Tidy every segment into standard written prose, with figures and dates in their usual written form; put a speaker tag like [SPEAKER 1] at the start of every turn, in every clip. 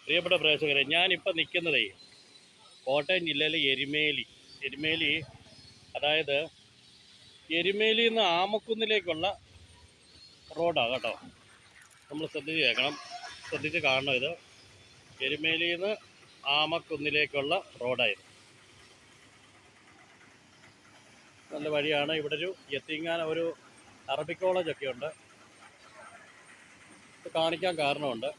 [SPEAKER 1] പ്രിയപ്പെട്ട പ്രേക്ഷകരെ, ഞാനിപ്പോൾ നിൽക്കുന്നതേ കോട്ടയം ജില്ലയിലെ എരുമേലി, അതായത് എരുമേലിയിൽ നിന്ന് ആമക്കുന്നിലേക്കുള്ള റോഡാണ് കേട്ടോ. നമ്മൾ ശ്രദ്ധിച്ച് കാണണം. ഇത് എരുമേലിയിൽ നിന്ന് ആമക്കുന്നിലേക്കുള്ള റോഡായിരുന്നു. നല്ല വഴിയാണ്. ഇവിടെ ഒരു യത്തീങ്ങാന ഒരു അറബിക് കോളേജൊക്കെ ഉണ്ട്. ഇത് കാണിക്കാൻ കാരണമുണ്ട്.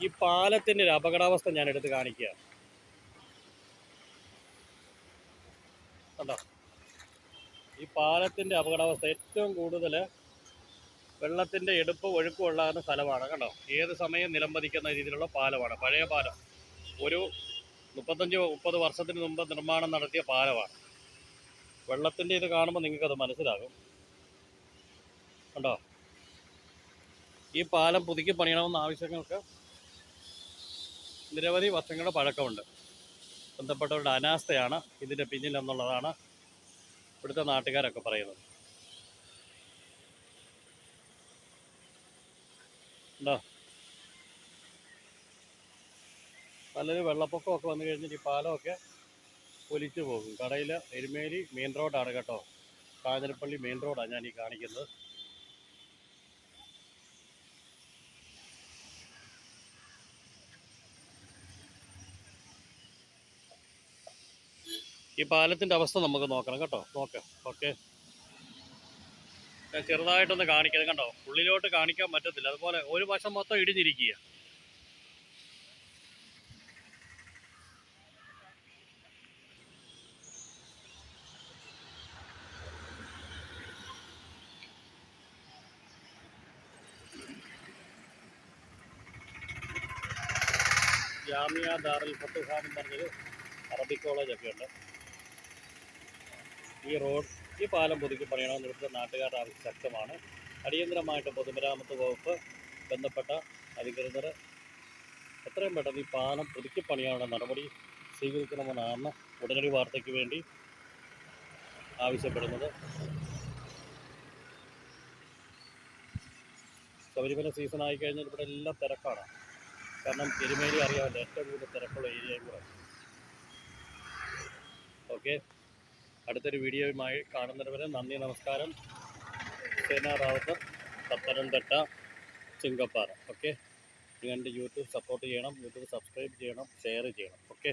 [SPEAKER 1] ഈ പാലത്തിൻ്റെ ഒരു അപകടാവസ്ഥ ഞാൻ എടുത്ത് കാണിക്കുക. കണ്ടോ, ഈ പാലത്തിൻ്റെ അപകടാവസ്ഥ ഏറ്റവും കൂടുതൽ വെള്ളത്തിൻ്റെ എടുപ്പ് ഒഴുക്കും ഉള്ള സ്ഥലമാണ്. കണ്ടോ, ഏത് സമയം നിലംപതിക്കുന്ന രീതിയിലുള്ള പാലമാണ്. പഴയ പാലം, ഒരു 35-30 വർഷത്തിന് മുമ്പ് നിർമ്മാണം നടത്തിയ പാലമാണ്. വെള്ളത്തിൻ്റെ ഇത് കാണുമ്പോൾ നിങ്ങൾക്കത് മനസ്സിലാകും. കണ്ടോ, ഈ പാലം പുതുക്കി പണിയണമെന്ന ആവശ്യങ്ങൾക്ക് നിരവധി വർഷങ്ങളുടെ പഴക്കമുണ്ട്. ബന്ധപ്പെട്ടവരുടെ അനാസ്ഥയാണ് ഇതിൻ്റെ പിന്നിലെന്നുള്ളതാണ് ഇവിടുത്തെ നാട്ടുകാരൊക്കെ പറയുന്നത്. ഉണ്ടോ, നല്ലൊരു വെള്ളപ്പൊക്കമൊക്കെ വന്നു കഴിഞ്ഞാൽ ഈ പാലമൊക്കെ ഒലിച്ചു പോകും. കടയിൽ എരുമേലി മെയിൻ റോഡാണ് കേട്ടോ. കാഞ്ഞിരപ്പള്ളി മെയിൻ റോഡാണ് ഞാൻ ഈ കാണിക്കുന്നത്. ഈ പാലത്തിൻ്റെ അവസ്ഥ നമുക്ക് നോക്കണം കേട്ടോ. ഓക്കെ, ഞാൻ ചെറുതായിട്ടൊന്ന് കാണിക്കുന്നത്. കണ്ടോ, ഉള്ളിലോട്ട് കാണിക്കാൻ പറ്റത്തില്ല. അതുപോലെ ഒരു വശം മൊത്തം ഇടിഞ്ഞിരിക്കുക. ജാമിയ ദാറുൽ ഫത്തുഹ എന്ന് പറഞ്ഞൊരു അറബിക് കോളേജൊക്കെ ഉണ്ട്. ഈ പാലം പുതുക്കി പണിയണമെന്ന് ഇവിടുത്തെ നാട്ടുകാരുടെ ആവശ്യം ശക്തമാണ്. അടിയന്തരമായിട്ട് പൊതുമരാമത്ത് വകുപ്പ് ബന്ധപ്പെട്ട അധികൃതർ എത്രയും പെട്ടെന്ന് ഈ പാലം പുതുക്കി പണിയാനുള്ള നടപടി സ്വീകരിക്കണമെന്നാണ് ഉടനടി വാർത്തയ്ക്ക് വേണ്ടി ആവശ്യപ്പെടുന്നത്. ശബരിമല സീസൺ ആയിക്കഴിഞ്ഞാൽ ഇവിടെ എല്ലാം തിരക്കാണ്. കാരണം എരുമേലി അറിയാമല്ലോ, ഏറ്റവും കൂടുതൽ തിരക്കുള്ള ഏരിയയും കൂടെ. ഓക്കെ, അടുത്തൊരു വീഡിയോയുമായി കാണുന്നവരെ നന്ദി, നമസ്കാരം. സേനാ റാവത്ത്, പത്തനംതിട്ട, ചുങ്കപ്പാറ. ഓക്കെ, നിങ്ങൾ എൻ്റെ യൂട്യൂബ് സപ്പോർട്ട് ചെയ്യണം, യൂട്യൂബ് സബ്സ്ക്രൈബ് ചെയ്യണം, ഷെയർ ചെയ്യണം. ഓക്കെ.